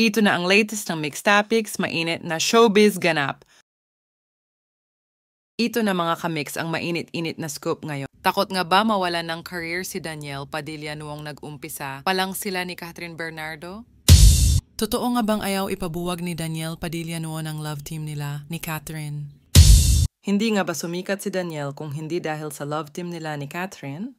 Ito na ang latest ng Mix Topics, mainit na showbiz ganap. Ito na mga kamix ang mainit-init na scoop ngayon. Takot nga ba mawalan ng career si Daniel Padilla noong nag-umpisa palang sila ni Catherine Bernardo? Totoo nga bang ayaw ipabuwag ni Daniel Padilla noon ang love team nila ni Catherine? Hindi nga ba sumikat si Daniel kung hindi dahil sa love team nila ni Catherine?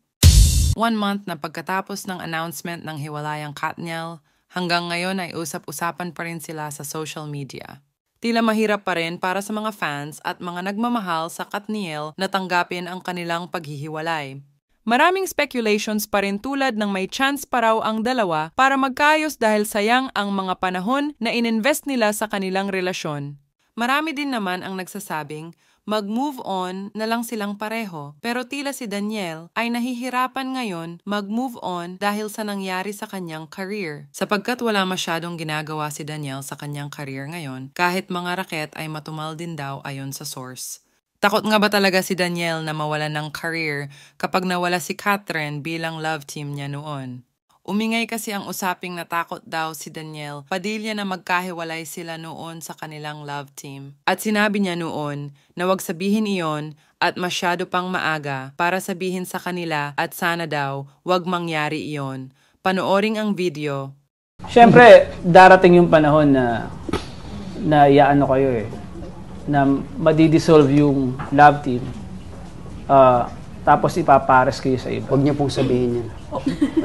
1 month na pagkatapos ng announcement ng hiwalayang Katniel, hanggang ngayon ay usap-usapan pa rin sila sa social media. Tila mahirap pa rin para sa mga fans at mga nagmamahal sa Katniel na tanggapin ang kanilang paghihiwalay. Maraming speculations pa rin tulad ng may chance pa raw ang dalawa para magkaayos dahil sayang ang mga panahon na ininvest nila sa kanilang relasyon. Marami din naman ang nagsasabing mag-move on na lang silang pareho. Pero tila si Daniel ay nahihirapan ngayon mag-move on dahil sa nangyari sa kanyang career. Sapagkat wala masyadong ginagawa si Daniel sa kanyang career ngayon, kahit mga raket ay matumal din daw ayon sa source. Takot nga ba talaga si Daniel na mawalan ng career kapag nawala si Catherine bilang love team niya noon? Umingay kasi ang usaping natakot daw si Daniel Padilla na magkahiwalay sila noon sa kanilang love team. At sinabi niya noon na wag sabihin iyon at masyado pang maaga para sabihin sa kanila at sana daw wag mangyari iyon. Panoorin ang video. Siyempre, darating yung panahon na iaano kayo na madidissolve yung love team. Tapos ipapares kayo sa iba. Huwag niyo pong sabihin yan.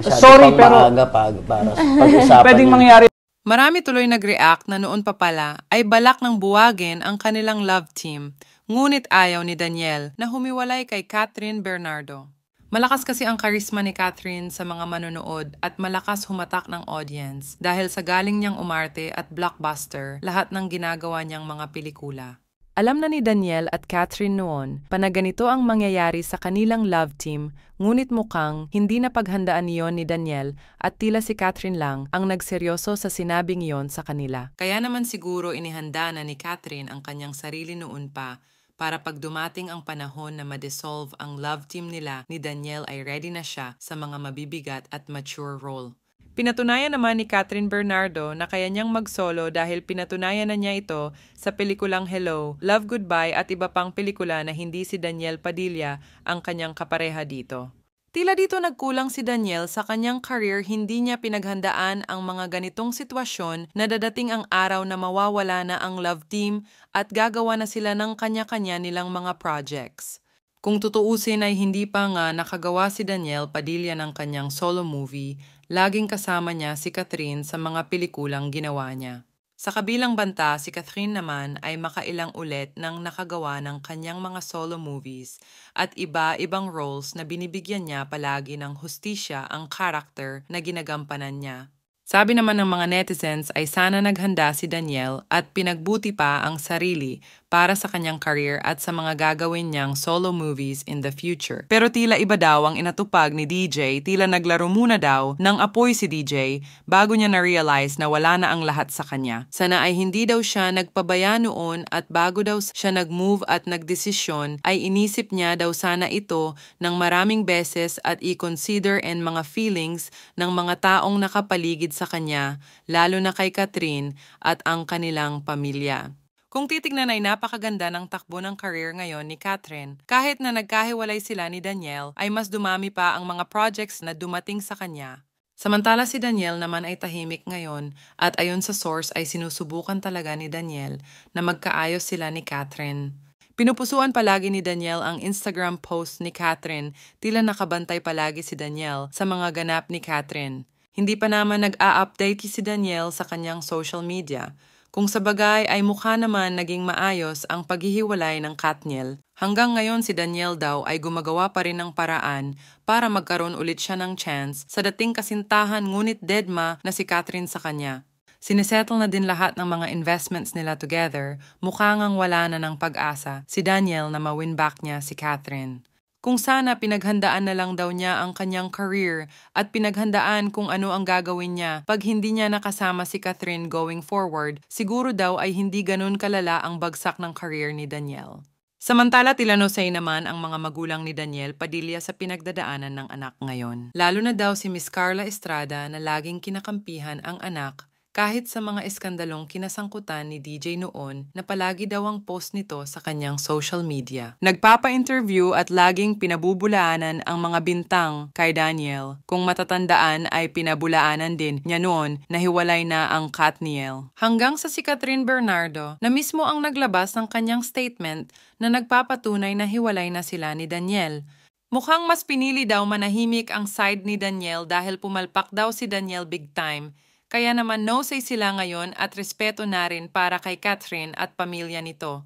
Sorry, pero maaga para pag-usapan pwedeng yan. mangyari. Marami tuloy nag-react na noon pa pala ay balak ng buwagin ang kanilang love team, ngunit ayaw ni Daniel na humiwalay kay Catherine Bernardo. Malakas kasi ang karisma ni Catherine sa mga manonood at malakas humatak ng audience dahil sa galing niyang umarte at blockbuster lahat ng ginagawa niyang mga pelikula. Alam na ni Daniel at Catherine noon na ganito ang mangyayari sa kanilang love team, ngunit mukhang hindi na paghandaan niyon ni Daniel at tila si Catherine lang ang nagseryoso sa sinabing iyon sa kanila. Kaya naman siguro inihanda na ni Catherine ang kanyang sarili noon pa para pag dumating ang panahon na ma-dissolve ang love team nila ni Daniel ay ready na siya sa mga mabibigat at mature role. Pinatunayan naman ni Catherine Bernardo na kaya niyang mag-solo dahil pinatunayan na niya ito sa pelikulang Hello, Love Goodbye at iba pang pelikula na hindi si Daniel Padilla ang kanyang kapareha dito. Tila dito nagkulang si Daniel sa kanyang career, hindi niya pinaghandaan ang mga ganitong sitwasyon na dadating ang araw na mawawala na ang love team at gagawa na sila ng kanya-kanya nilang mga projects. Kung tutuusin ay hindi pa nga nakagawa si Daniel Padilla ng kanyang solo movie, laging kasama niya si Catherine sa mga pelikulang ginawa niya. Sa kabilang banta, si Catherine naman ay makailang ulit ng nakagawa ng kanyang mga solo movies at iba-ibang roles na binibigyan niya palagi ng hustisya ang karakter na ginagampanan niya. Sabi naman ng mga netizens ay sana naghanda si Daniel at pinagbuti pa ang sarili para sa kanyang career at sa mga gagawin niyang solo movies in the future. Pero tila iba daw ang inatupag ni DJ, tila naglaro muna daw ng apoy si DJ bago niya na-realize na wala na ang lahat sa kanya. Sana ay hindi daw siya nagpabaya noon at bago daw siya nag-move at nagdesisyon ay inisip niya daw sana ito ng maraming beses at i-consider and mga feelings ng mga taong nakapaligid sa kanya, lalo na kay Catherine at ang kanilang pamilya. Kung titignan ay napakaganda ng takbo ng career ngayon ni Catherine, kahit na nagkahiwalay sila ni Daniel ay mas dumami pa ang mga projects na dumating sa kanya. Samantala si Daniel naman ay tahimik ngayon at ayon sa source ay sinusubukan talaga ni Daniel na magkaayos sila ni Catherine. Pinupusuan palagi ni Daniel ang Instagram post ni Catherine, tila nakabantay palagi si Daniel sa mga ganap ni Catherine. Hindi pa naman nag-a-update si Daniel sa kanyang social media. Kung sa bagay ay mukha naman naging maayos ang paghihiwalay ng Katniel. Hanggang ngayon si Daniel daw ay gumagawa pa rin ng paraan para magkaroon ulit siya ng chance sa dating kasintahan ngunit deadma na si Catherine sa kanya. Sinisettle na din lahat ng mga investments nila together, mukha ngang wala na ng pag-asa si Daniel na ma-win back niya si Catherine. Kung sana pinaghandaan na lang daw niya ang kanyang career at pinaghandaan kung ano ang gagawin niya pag hindi niya nakasama si Catherine going forward, siguro daw ay hindi ganun kalala ang bagsak ng career ni Daniel. Samantala tilanosay naman ang mga magulang ni Daniel Padilla sa pinagdadaanan ng anak ngayon. Lalo na daw si Miss Carla Estrada na laging kinakampihan ang anak kahit sa mga eskandalong kinasangkutan ni DJ noon na palagi daw ang post nito sa kanyang social media. Nagpapa-interview at laging pinabubulaanan ang mga bintang kay Daniel. Kung matatandaan ay pinabulaanan din niya noon na hiwalay na ang Katniel. Hanggang sa si Catherine Bernardo na mismo ang naglabas ng kanyang statement na nagpapatunay na hiwalay na sila ni Daniel. Mukhang mas pinili daw manahimik ang side ni Daniel dahil pumalpak daw si Daniel big time. Kaya naman no say sila ngayon at respeto na rin para kay Catherine at pamilya nito.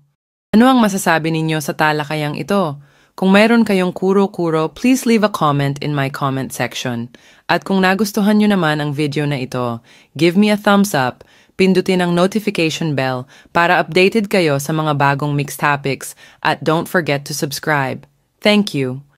Ano ang masasabi ninyo sa talakayang ito? Kung mayroon kayong kuro-kuro, please leave a comment in my comment section. At kung nagustuhan nyo naman ang video na ito, give me a thumbs up, pindutin ang notification bell para updated kayo sa mga bagong mixed topics at don't forget to subscribe. Thank you!